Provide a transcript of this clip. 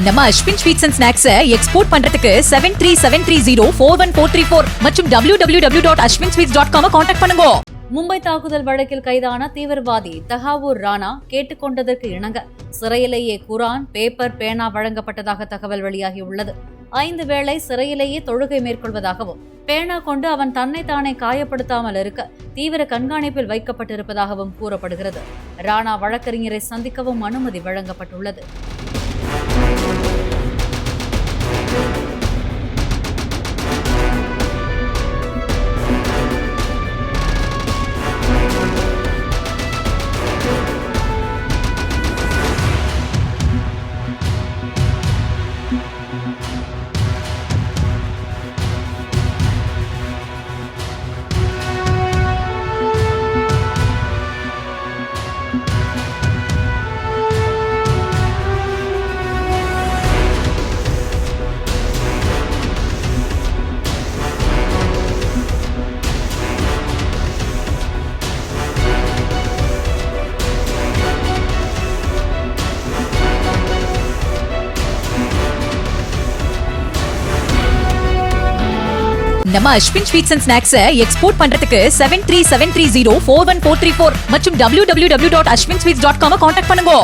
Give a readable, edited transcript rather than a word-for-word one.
நம்ம Ashwin sweets and snacks export பண்றதுக்கு 7373041434 மற்றும் www.ashwinsweets.com கான்டாக்ட் பண்ணுங்க. மும்பை தாக்குதல் வழக்கில் கைதான தீவிரவாதி தஹாவூர் ராணா கேட்டுக்கொண்டதற்கு இணங்க சிறையிலேயே குரான், பேப்பர், பேனா வழங்கப்பட்டதாக தகவல் வெளியாகியுள்ளது. 5 வேளை சிறையிலேயே தொழுகை மேற்கொள்வதாகவும் பேனா கொண்டு அவன் தன்னைத்தானே காயப்படுத்தாமல் இருக்க தீவிர கண்காணிப்பில் வைக்கப்பட்டிருப்பதாகவும் கூறப்படுகிறது. ராணா வழக்கறிஞரை சந்திக்கவும் அனுமதி வழங்கப்பட்டுள்ளது. நம்ம Ashwin sweets and snacks export பண்றதுக்கு 7373041434 மற்றும் www.ashwinsweets.com கான்டாக்ட் பண்ணுங்க.